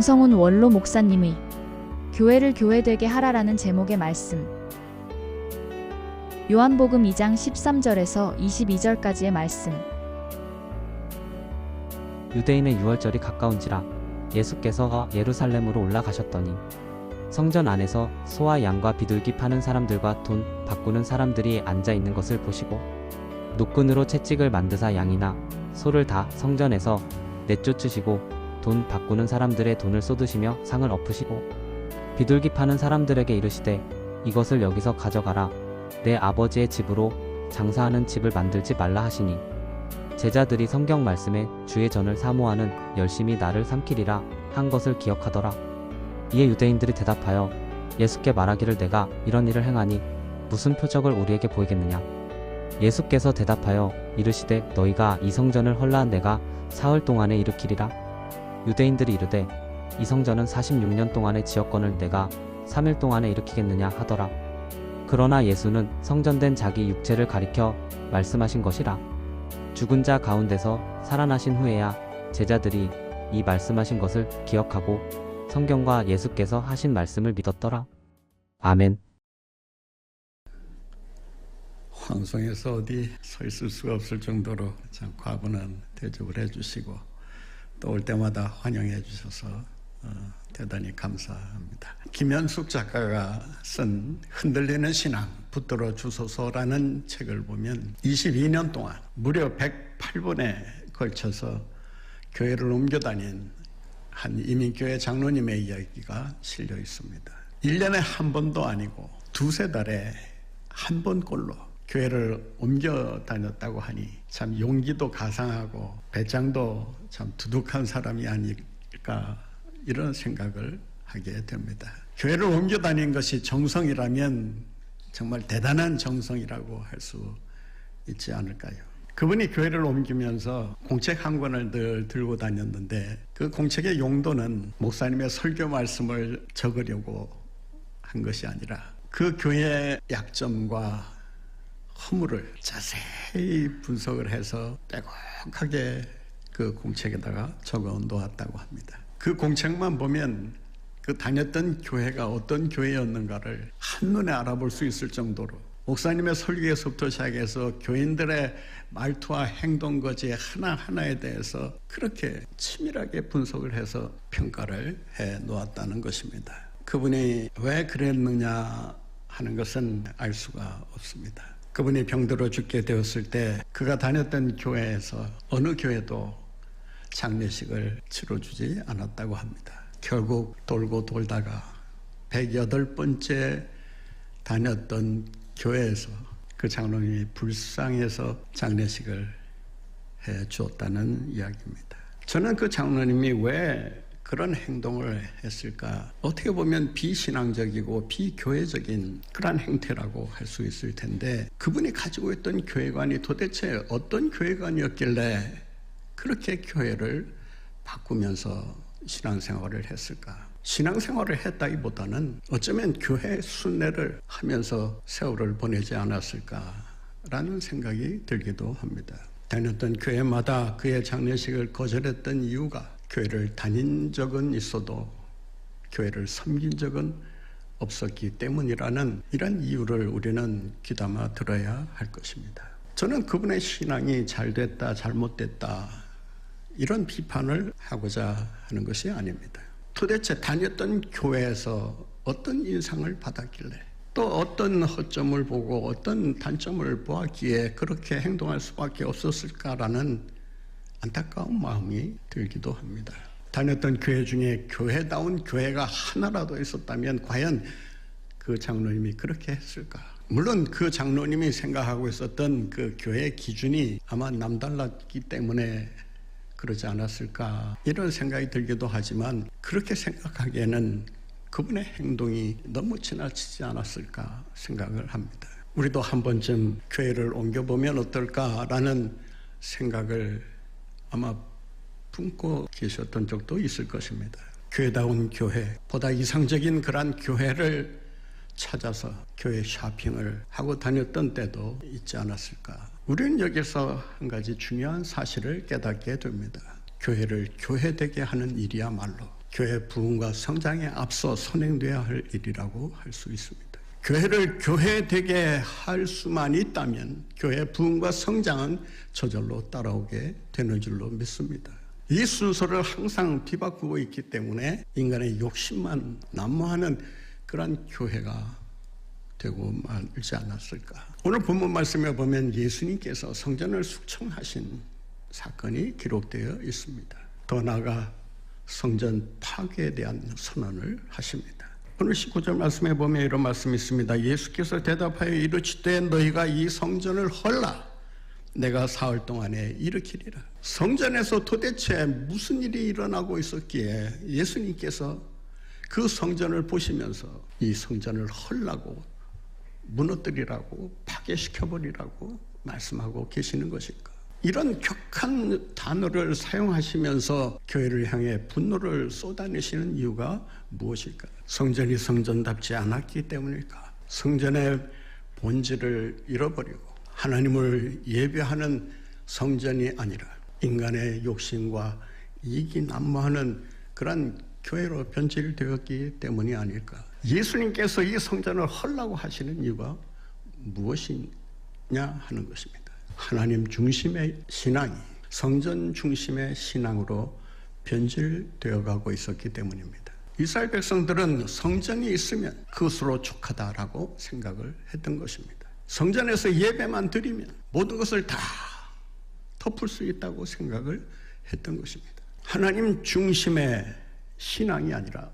정성훈 원로 목사님의 교회를 교회되게 하라라는 제목의 말씀. 요한복음 2장 13절에서 22절까지의 말씀. 유대인의 유월절이 가까운지라 예수께서 예루살렘으로 올라가셨더니 성전 안에서 소와 양과 비둘기 파는 사람들과 돈 바꾸는 사람들이 앉아 있는 것을 보시고 노끈으로 채찍을 만드사 양이나 소를 다 성전에서 내쫓으시고 돈 바꾸는 사람들의 돈을 쏟으시며 상을 엎으시고 비둘기 파는 사람들에게 이르시되 이것을 여기서 가져가라. 내 아버지의 집으로 장사하는 집을 만들지 말라 하시니 제자들이 성경 말씀에 주의 전을 사모하는 열심히 나를 삼키리라 한 것을 기억하더라. 이에 유대인들이 대답하여 예수께 말하기를 내가 이런 일을 행하니 무슨 표적을 우리에게 보이겠느냐. 예수께서 대답하여 이르시되 너희가 이 성전을 헐라한 내가 사흘 동안에 일으키리라. 유대인들이 이르되 이 성전은 46년 동안의 지역권을 내가 3일 동안에 일으키겠느냐 하더라. 그러나 예수는 성전된 자기 육체를 가리켜 말씀하신 것이라. 죽은 자 가운데서 살아나신 후에야 제자들이 이 말씀하신 것을 기억하고 성경과 예수께서 하신 말씀을 믿었더라. 아멘. 황송해서 어디 서 있을 수가 없을 정도로 참 과분한 대접을 해주시고 또 올 때마다 환영해 주셔서 대단히 감사합니다. 김현숙 작가가 쓴 흔들리는 신앙 붙들어 주소서라는 책을 보면 22년 동안 무려 108번에 걸쳐서 교회를 옮겨 다닌 한 이민교회 장로님의 이야기가 실려 있습니다. 1년에 한 번도 아니고 두세 달에 한 번꼴로 교회를 옮겨 다녔다고 하니 참 용기도 가상하고 배짱도 참 두둑한 사람이 아닐까 이런 생각을 하게 됩니다. 교회를 옮겨 다닌 것이 정성이라면 정말 대단한 정성이라고 할 수 있지 않을까요? 그분이 교회를 옮기면서 공책 한 권을 늘 들고 다녔는데 그 공책의 용도는 목사님의 설교 말씀을 적으려고 한 것이 아니라 그 교회의 약점과 허물을 자세히 분석을 해서 빼곡하게 그 공책에다가 적어 놓았다고 합니다. 그 공책만 보면 그 다녔던 교회가 어떤 교회였는가를 한눈에 알아볼 수 있을 정도로 목사님의 설교에서부터 시작해서 교인들의 말투와 행동거지 하나하나에 대해서 그렇게 치밀하게 분석을 해서 평가를 해 놓았다는 것입니다. 그분이 왜 그랬느냐 하는 것은 알 수가 없습니다. 그분이 병들어 죽게 되었을 때 그가 다녔던 교회에서 어느 교회도 장례식을 치러주지 않았다고 합니다. 결국 돌고 돌다가 108번째 다녔던 교회에서 그 장로님이 불쌍해서 장례식을 해 주었다는 이야기입니다. 저는 그 장로님이 왜 그런 행동을 했을까? 어떻게 보면 비신앙적이고 비교회적인 그런 행태라고 할 수 있을 텐데 그분이 가지고 있던 교회관이 도대체 어떤 교회관이었길래 그렇게 교회를 바꾸면서 신앙생활을 했을까? 신앙생활을 했다기보다는 어쩌면 교회 순례를 하면서 세월을 보내지 않았을까라는 생각이 들기도 합니다. 다녔던 교회마다 그의 장례식을 거절했던 이유가 교회를 다닌 적은 있어도 교회를 섬긴 적은 없었기 때문이라는 이런 이유를 우리는 귀담아 들어야 할 것입니다. 저는 그분의 신앙이 잘됐다 잘못됐다 이런 비판을 하고자 하는 것이 아닙니다. 도대체 다녔던 교회에서 어떤 인상을 받았길래 또 어떤 허점을 보고 어떤 단점을 보았기에 그렇게 행동할 수밖에 없었을까라는 안타까운 마음이 들기도 합니다. 다녔던 교회 중에 교회다운 교회가 하나라도 있었다면 과연 그 장로님이 그렇게 했을까? 물론 그 장로님이 생각하고 있었던 그 교회의 기준이 아마 남달랐기 때문에 그러지 않았을까 이런 생각이 들기도 하지만 그렇게 생각하기에는 그분의 행동이 너무 지나치지 않았을까 생각을 합니다. 우리도 한 번쯤 교회를 옮겨보면 어떨까라는 생각을 아마 품고 계셨던 적도 있을 것입니다. 교회다운 교회, 보다 이상적인 그런 교회를 찾아서 교회 쇼핑을 하고 다녔던 때도 있지 않았을까. 우리는 여기서 한 가지 중요한 사실을 깨닫게 됩니다. 교회를 교회되게 하는 일이야말로 교회 부흥과 성장에 앞서 선행돼야 할 일이라고 할 수 있습니다. 교회를 교회되게 할 수만 있다면 교회 부흥과 성장은 저절로 따라오게 되는 줄로 믿습니다. 이 순서를 항상 뒤바꾸고 있기 때문에 인간의 욕심만 난무하는 그런 교회가 되고 말지 않았을까. 오늘 본문 말씀에 보면 예수님께서 성전을 숙청하신 사건이 기록되어 있습니다. 더 나아가 성전 파괴에 대한 선언을 하십니다. 오늘 19절 말씀에 보면 이런 말씀이 있습니다. 예수께서 대답하여 이르시되 너희가 이 성전을 헐라 내가 사흘 동안에 일으키리라. 성전에서 도대체 무슨 일이 일어나고 있었기에 예수님께서 그 성전을 보시면서 이 성전을 헐라고 무너뜨리라고 파괴시켜버리라고 말씀하고 계시는 것일까? 이런 격한 단어를 사용하시면서 교회를 향해 분노를 쏟아내시는 이유가 무엇일까? 성전이 성전답지 않았기 때문일까? 성전의 본질을 잃어버리고 하나님을 예배하는 성전이 아니라 인간의 욕심과 이익이 난무하는 그런 교회로 변질되었기 때문이 아닐까? 예수님께서 이 성전을 헐라고 하시는 이유가 무엇이냐 하는 것입니다. 하나님 중심의 신앙이 성전 중심의 신앙으로 변질되어 가고 있었기 때문입니다. 이스라엘 백성들은 성전이 있으면 그것으로 족하다라고 생각을 했던 것입니다. 성전에서 예배만 드리면 모든 것을 다 덮을 수 있다고 생각을 했던 것입니다. 하나님 중심의 신앙이 아니라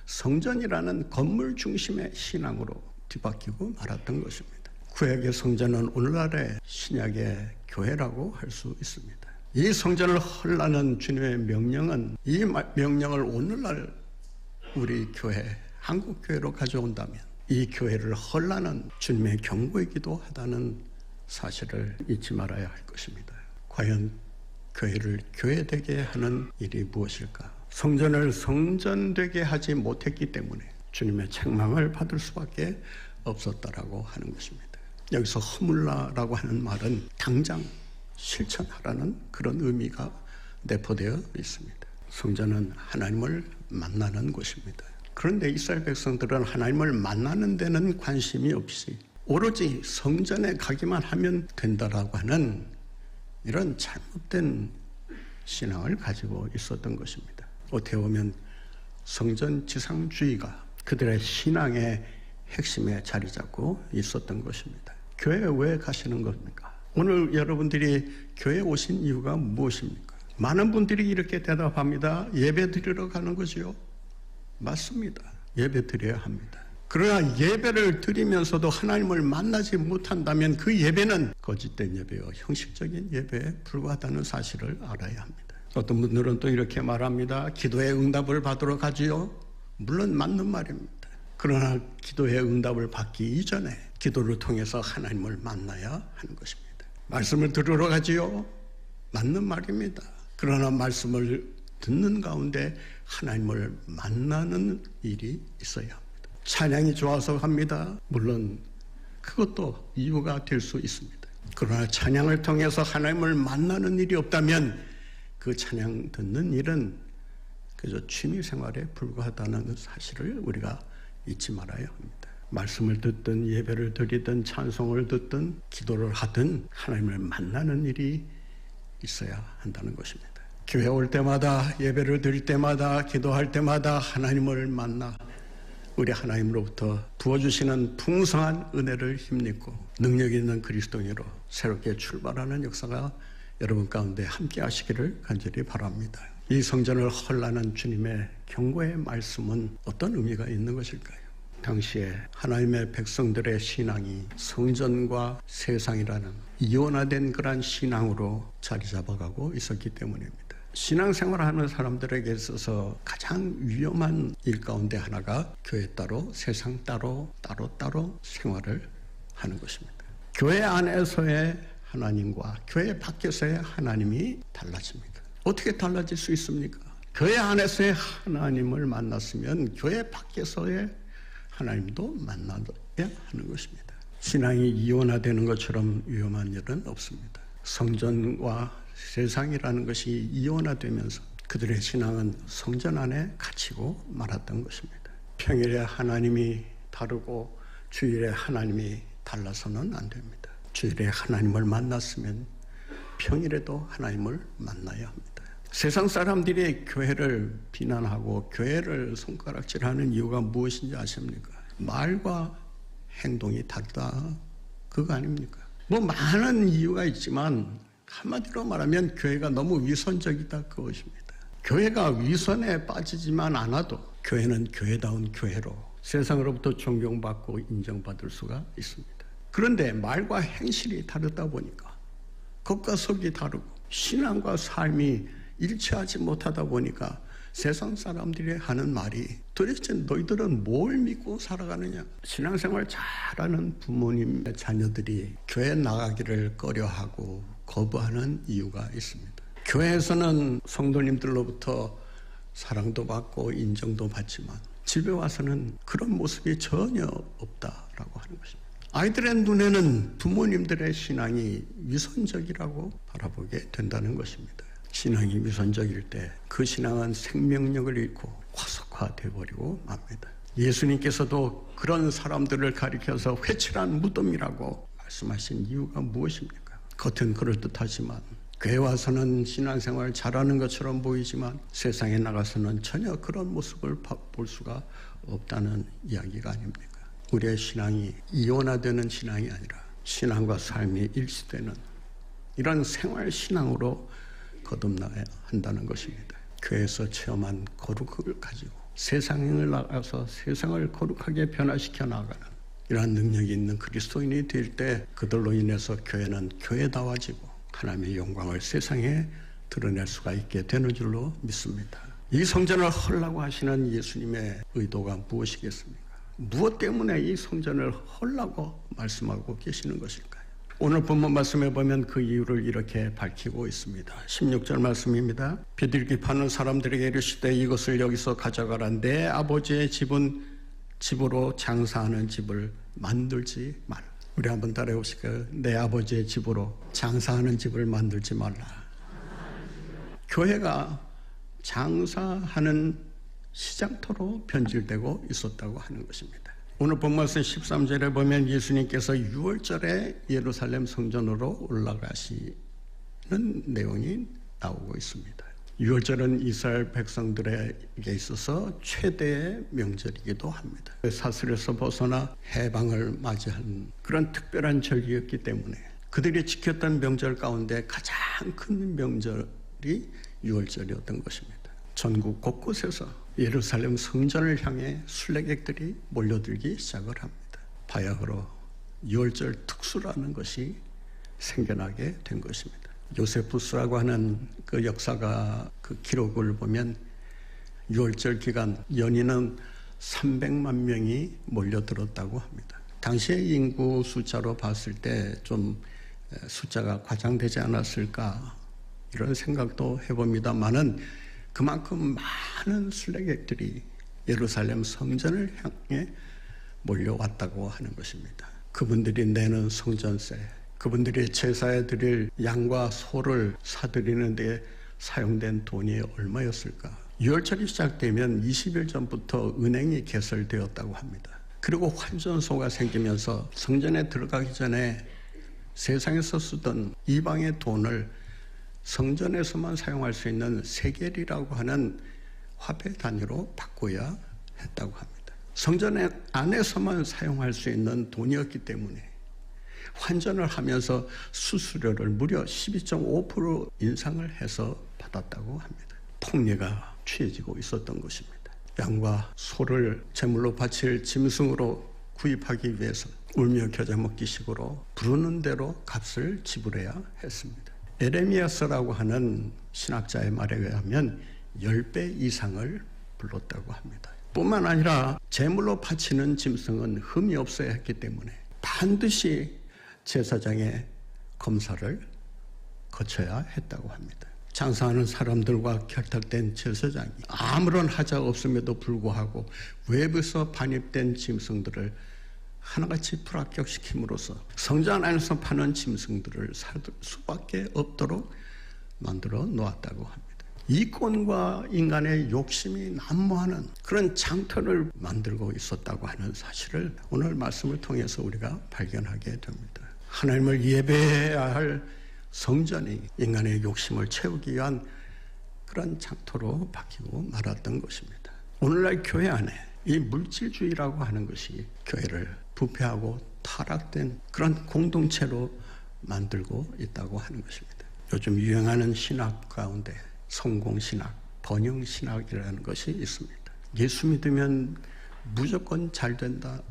성전이라는 건물 중심의 신앙으로 뒤바뀌고 말았던 것입니다. 구약의 성전은 오늘날의 신약의 교회라고 할 수 있습니다. 이 성전을 헐라는 주님의 명령은 이 명령을 오늘날 우리 교회, 한국 교회로 가져온다면 이 교회를 헐라는 주님의 경고이기도 하다는 사실을 잊지 말아야 할 것입니다. 과연 교회를 교회되게 하는 일이 무엇일까? 성전을 성전되게 하지 못했기 때문에 주님의 책망을 받을 수밖에 없었다라고 하는 것입니다. 여기서 허물라라고 하는 말은 당장 실천하라는 그런 의미가 내포되어 있습니다. 성전은 하나님을 만나는 곳입니다. 그런데 이스라엘 백성들은 하나님을 만나는 데는 관심이 없이 오로지 성전에 가기만 하면 된다라고 하는 이런 잘못된 신앙을 가지고 있었던 것입니다. 어떻게 보면 성전 지상주의가 그들의 신앙의 핵심에 자리 잡고 있었던 것입니다. 교회에 왜 가시는 겁니까? 오늘 여러분들이 교회에 오신 이유가 무엇입니까? 많은 분들이 이렇게 대답합니다. 예배 드리러 가는 거지요. 맞습니다. 예배 드려야 합니다. 그러나 예배를 드리면서도 하나님을 만나지 못한다면 그 예배는 거짓된 예배요, 형식적인 예배에 불과하다는 사실을 알아야 합니다. 어떤 분들은 또 이렇게 말합니다. 기도의 응답을 받으러 가지요. 물론 맞는 말입니다. 그러나 기도의 응답을 받기 이전에 기도를 통해서 하나님을 만나야 하는 것입니다. 말씀을 들으러 가지요. 맞는 말입니다. 그러나 말씀을 듣는 가운데 하나님을 만나는 일이 있어야 합니다. 찬양이 좋아서 갑니다. 물론 그것도 이유가 될 수 있습니다. 그러나 찬양을 통해서 하나님을 만나는 일이 없다면 그 찬양 듣는 일은 그저 취미 생활에 불과하다는 사실을 우리가 잊지 말아야 합니다. 말씀을 듣든 예배를 드리든 찬송을 듣든 기도를 하든 하나님을 만나는 일이 있어야 한다는 것입니다. 교회 올 때마다 예배를 드릴 때마다 기도할 때마다 하나님을 만나 우리 하나님으로부터 부어주시는 풍성한 은혜를 힘입고 능력 있는 그리스도인으로 새롭게 출발하는 역사가 여러분 가운데 함께 하시기를 간절히 바랍니다. 이 성전을 헐라는 주님의 경고의 말씀은 어떤 의미가 있는 것일까요? 당시에 하나님의 백성들의 신앙이 성전과 세상이라는 이원화된 그런 신앙으로 자리 잡아가고 있었기 때문입니다. 신앙생활하는 사람들에게 있어서 가장 위험한 일 가운데 하나가 교회 따로 세상 따로 생활을 하는 것입니다. 교회 안에서의 하나님과 교회 밖에서의 하나님이 달라집니다. 어떻게 달라질 수 있습니까? 교회 안에서의 하나님을 만났으면 교회 밖에서의 하나님도 만나야 하는 것입니다. 신앙이 이원화되는 것처럼 위험한 일은 없습니다. 성전과 세상이라는 것이 이원화되면서 그들의 신앙은 성전 안에 갇히고 말았던 것입니다. 평일에 하나님이 다르고 주일에 하나님이 달라서는 안 됩니다. 주일에 하나님을 만났으면 평일에도 하나님을 만나야 합니다. 세상 사람들이 교회를 비난하고 교회를 손가락질하는 이유가 무엇인지 아십니까? 말과 행동이 다르다, 그거 아닙니까? 뭐 많은 이유가 있지만 한마디로 말하면 교회가 너무 위선적이다, 그것입니다. 교회가 위선에 빠지지만 않아도 교회는 교회다운 교회로 세상으로부터 존경받고 인정받을 수가 있습니다. 그런데 말과 행실이 다르다 보니까 겉과 속이 다르고 신앙과 삶이 일치하지 못하다 보니까 세상 사람들이 하는 말이 도대체 너희들은 뭘 믿고 살아가느냐? 신앙생활 잘하는 부모님의 자녀들이 교회 나가기를 꺼려하고 거부하는 이유가 있습니다. 교회에서는 성도님들로부터 사랑도 받고 인정도 받지만 집에 와서는 그런 모습이 전혀 없다라고 하는 것입니다. 아이들의 눈에는 부모님들의 신앙이 위선적이라고 바라보게 된다는 것입니다. 신앙이 위선적일 때 그 신앙은 생명력을 잃고 화석화되어 버리고 맙니다. 예수님께서도 그런 사람들을 가리켜서 회칠한 무덤이라고 말씀하신 이유가 무엇입니까? 겉은 그럴듯하지만 교회 와서는 신앙생활 잘하는 것처럼 보이지만 세상에 나가서는 전혀 그런 모습을 볼 수가 없다는 이야기가 아닙니까? 우리의 신앙이 이원화되는 신앙이 아니라 신앙과 삶이 일치되는 이런 생활신앙으로 거듭나야 한다는 것입니다. 교회에서 체험한 거룩을 가지고 세상을 나가서 세상을 거룩하게 변화시켜 나가는 이러한 능력이 있는 그리스도인이 될 때 그들로 인해서 교회는 교회다워지고 하나님의 영광을 세상에 드러낼 수가 있게 되는 줄로 믿습니다. 이 성전을 헐라고 하시는 예수님의 의도가 무엇이겠습니까? 무엇 때문에 이 성전을 헐라고 말씀하고 계시는 것일까요? 오늘 본문 말씀에 보면 그 이유를 이렇게 밝히고 있습니다. 16절 말씀입니다. 비둘기 파는 사람들에게 이르시되 이것을 여기서 가져가라. 내 아버지의 집은 집으로 장사하는 집을 만들지 말라. 우리 한번 따라해 보실까요? 내 아버지의 집으로 장사하는 집을 만들지 말라. 교회가 장사하는 시장터로 변질되고 있었다고 하는 것입니다. 오늘 본문씀 13절에 보면 예수님께서 6월절에 예루살렘 성전으로 올라가시는 내용이 나오고 있습니다. 6월절은 이스라엘 백성들에게 있어서 최대의 명절이기도 합니다. 사슬에서 벗어나 해방을 맞이한 그런 특별한 절기였기 때문에 그들이 지켰던 명절 가운데 가장 큰 명절이 6월절이었던 것입니다. 전국 곳곳에서 예루살렘 성전을 향해 순례객들이 몰려들기 시작을 합니다. 바야흐로 6월절 특수라는 것이 생겨나게 된 것입니다. 요세푸스라고 하는 그 역사가 그 기록을 보면 6월절 기간 연인은 300만 명이 몰려들었다고 합니다. 당시의 인구 숫자로 봤을 때 좀 숫자가 과장되지 않았을까 이런 생각도 해봅니다만은 그만큼 많은 순례객들이 예루살렘 성전을 향해 몰려왔다고 하는 것입니다. 그분들이 내는 성전세, 그분들이 제사에 드릴 양과 소를 사드리는 데 사용된 돈이 얼마였을까? 6월절이 시작되면 20일 전부터 은행이 개설되었다고 합니다. 그리고 환전소가 생기면서 성전에 들어가기 전에 세상에서 쓰던 이방의 돈을 성전에서만 사용할 수 있는 세겔이라고 하는 화폐 단위로 바꿔야 했다고 합니다. 성전 안에서만 사용할 수 있는 돈이었기 때문에 환전을 하면서 수수료를 무려 12.5% 인상을 해서 받았다고 합니다. 폭리가 취해지고 있었던 것입니다. 양과 소를 제물로 바칠 짐승으로 구입하기 위해서 울며 겨자 먹기식으로 부르는 대로 값을 지불해야 했습니다. 에레미야서라고 하는 신학자의 말에 의하면 10배 이상을 불렀다고 합니다. 뿐만 아니라 제물로 바치는 짐승은 흠이 없어야 했기 때문에 반드시 제사장의 검사를 거쳐야 했다고 합니다. 장사하는 사람들과 결탁된 제사장이 아무런 하자가 없음에도 불구하고 외부에서 반입된 짐승들을 하나같이 불합격시킴으로써 성전 안에서 파는 짐승들을 살 수밖에 없도록 만들어 놓았다고 합니다. 이권과 인간의 욕심이 난무하는 그런 장터를 만들고 있었다고 하는 사실을 오늘 말씀을 통해서 우리가 발견하게 됩니다. 하나님을 예배해야 할 성전이 인간의 욕심을 채우기 위한 그런 장터로 바뀌고 말았던 것입니다. 오늘날 교회 안에 이 물질주의라고 하는 것이 교회를 부패하고 타락된 그런 공동체로 만들고 있다고 하는 것입니다. 요즘 유행하는 신학 가운데 성공신학, 번영신학이라는 것이 있습니다. 예수 믿으면 무조건 잘 된다,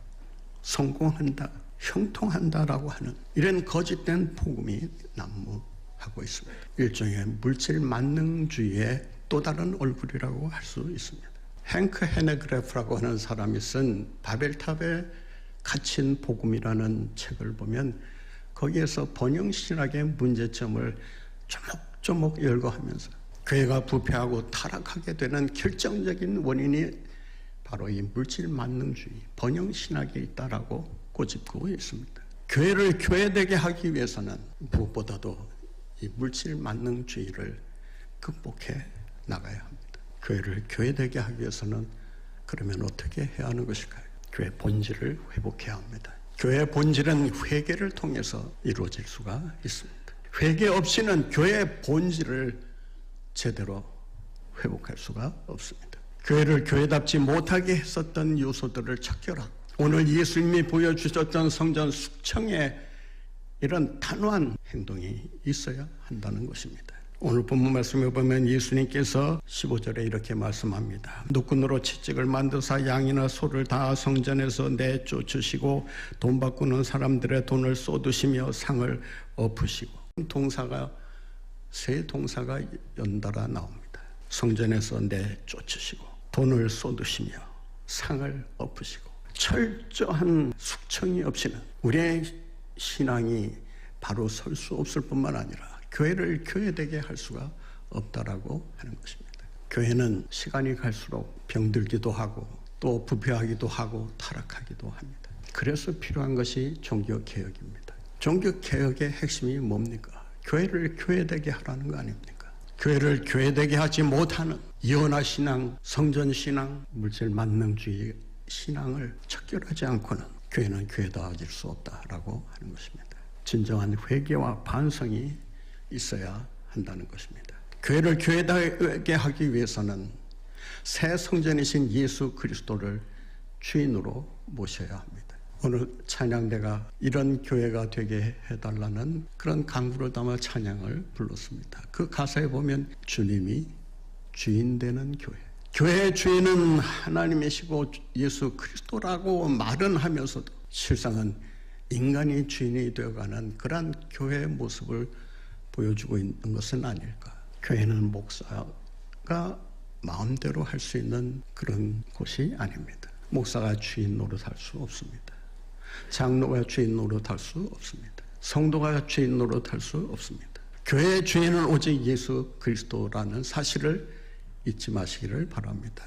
성공한다, 형통한다라고 하는 이런 거짓된 복음이 난무하고 있습니다. 일종의 물질 만능주의의 또 다른 얼굴이라고 할 수 있습니다. 행크 헤네그래프라고 하는 사람이 쓴 바벨탑에 갇힌 복음이라는 책을 보면 거기에서 번영신학의 문제점을 조목조목 열거하면서 교회가 부패하고 타락하게 되는 결정적인 원인이 바로 이 물질 만능주의, 번영신학에 있다라고 꼬집고 있습니다. 교회를 교회되게 하기 위해서는 무엇보다도 이 물질 만능주의를 극복해 나가야 합니다. 교회를 교회되게 하기 위해서는 그러면 어떻게 해야 하는 것일까요? 교회 본질을 회복해야 합니다. 교회의 본질은 회개를 통해서 이루어질 수가 있습니다. 회개 없이는 교회의 본질을 제대로 회복할 수가 없습니다. 교회를 교회답지 못하게 했었던 요소들을 척결하고 오늘 예수님이 보여주셨던 성전 숙청에 이런 단호한 행동이 있어야 한다는 것입니다. 오늘 본문 말씀에 보면 예수님께서 15절에 이렇게 말씀합니다. 노끈으로 채찍을 만드사 양이나 소를 다 성전에서 내쫓으시고 돈 바꾸는 사람들의 돈을 쏟으시며 상을 엎으시고 동사가 세 동사가 연달아 나옵니다. 성전에서 내쫓으시고 돈을 쏟으시며 상을 엎으시고 철저한 숙청이 없이는 우리의 신앙이 바로 설 수 없을 뿐만 아니라 교회를 교회되게 할 수가 없다라고 하는 것입니다. 교회는 시간이 갈수록 병들기도 하고 또 부패하기도 하고 타락하기도 합니다. 그래서 필요한 것이 종교개혁입니다. 종교개혁의 핵심이 뭡니까? 교회를 교회되게 하라는 거 아닙니까? 교회를 교회되게 하지 못하는 이원화 신앙, 성전 신앙, 물질 만능주의 신앙을 척결하지 않고는 교회는 교회다워질 수 없다라고 하는 것입니다. 진정한 회개와 반성이 있어야 한다는 것입니다. 교회를 교회되게 하기 위해서는 새 성전이신 예수 그리스도를 주인으로 모셔야 합니다. 오늘 찬양대가 이런 교회가 되게 해달라는 그런 간구를 담아 찬양을 불렀습니다. 그 가사에 보면 주님이 주인 되는 교회, 교회의 주인은 하나님이시고 예수 그리스도라고 말은 하면서도 실상은 인간이 주인이 되어가는 그런 교회의 모습을 보여주고 있는 것은 아닐까. 교회는 목사가 마음대로 할 수 있는 그런 곳이 아닙니다. 목사가 주인 노릇할 수 없습니다. 장로가 주인 노릇할 수 없습니다. 성도가 주인 노릇할 수 없습니다. 교회의 주인은 오직 예수 그리스도라는 사실을 잊지 마시기를 바랍니다.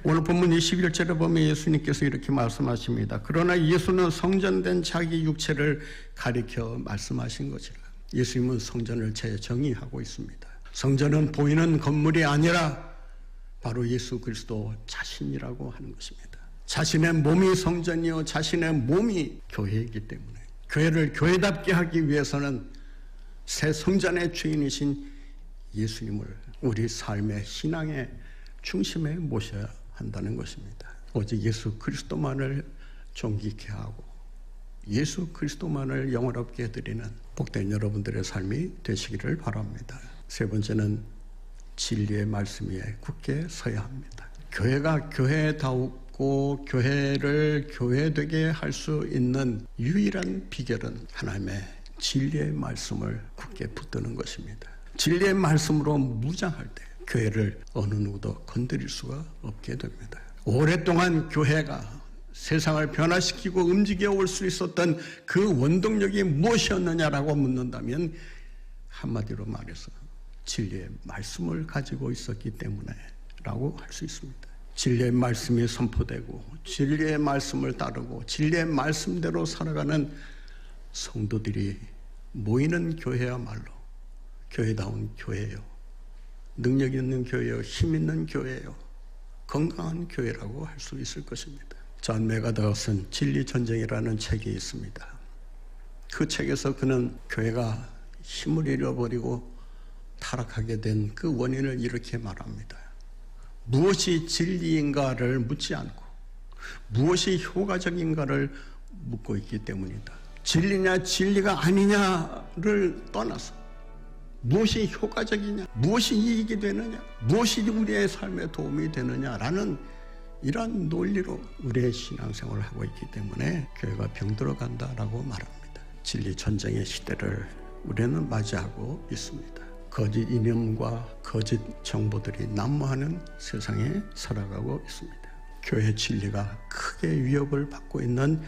오늘 본문 21절에 보면 예수님께서 이렇게 말씀하십니다. 그러나 예수는 성전된 자기 육체를 가리켜 말씀하신 것이라. 예수님은 성전을 재정의하고 있습니다. 성전은 보이는 건물이 아니라 바로 예수 그리스도 자신이라고 하는 것입니다. 자신의 몸이 성전이요 자신의 몸이 교회이기 때문에 교회를 교회답게 하기 위해서는 새 성전의 주인이신 예수님을 우리 삶의 신앙의 중심에 모셔야 한다는 것입니다. 오직 예수 그리스도만을 존귀케 하고 예수 그리스도만을 영원롭게 해드리는 복된 여러분들의 삶이 되시기를 바랍니다. 세 번째는 진리의 말씀 위에 굳게 서야 합니다. 교회가 교회다우고 교회를 교회되게 할 수 있는 유일한 비결은 하나님의 진리의 말씀을 굳게 붙드는 것입니다. 진리의 말씀으로 무장할 때 교회를 어느 누구도 건드릴 수가 없게 됩니다. 오랫동안 교회가 세상을 변화시키고 움직여 올 수 있었던 그 원동력이 무엇이었느냐라고 묻는다면 한마디로 말해서 진리의 말씀을 가지고 있었기 때문에 라고 할 수 있습니다. 진리의 말씀이 선포되고 진리의 말씀을 따르고 진리의 말씀대로 살아가는 성도들이 모이는 교회야말로 교회다운 교회요 능력 있는 교회요, 힘 있는 교회요, 건강한 교회라고 할 수 있을 것입니다. 존 맥아더가 쓴 진리전쟁이라는 책이 있습니다. 그 책에서 그는 교회가 힘을 잃어버리고 타락하게 된 그 원인을 이렇게 말합니다. 무엇이 진리인가를 묻지 않고 무엇이 효과적인가를 묻고 있기 때문이다. 진리냐 진리가 아니냐를 떠나서 무엇이 효과적이냐, 무엇이 이익이 되느냐, 무엇이 우리의 삶에 도움이 되느냐라는 이런 논리로 우리의 신앙생활을 하고 있기 때문에 교회가 병들어간다라고 말합니다. 진리 전쟁의 시대를 우리는 맞이하고 있습니다. 거짓 이념과 거짓 정보들이 난무하는 세상에 살아가고 있습니다. 교회 진리가 크게 위협을 받고 있는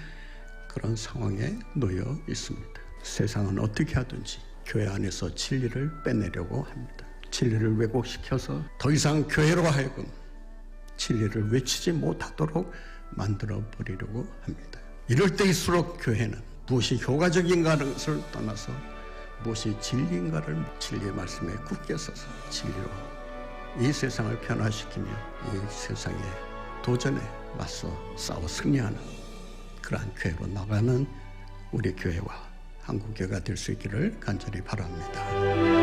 그런 상황에 놓여 있습니다. 세상은 어떻게 하든지 교회 안에서 진리를 빼내려고 합니다. 진리를 왜곡시켜서 더 이상 교회로 하여금 진리를 외치지 못하도록 만들어 버리려고 합니다. 이럴 때일수록 교회는 무엇이 효과적인가를 떠나서 무엇이 진리인가를 진리의 말씀에 굳게 서서 진리로 이 세상을 변화시키며 이 세상의 도전에 맞서 싸워 승리하는 그러한 교회로 나가는 우리 교회와 한국교회가 될 수 있기를 간절히 바랍니다.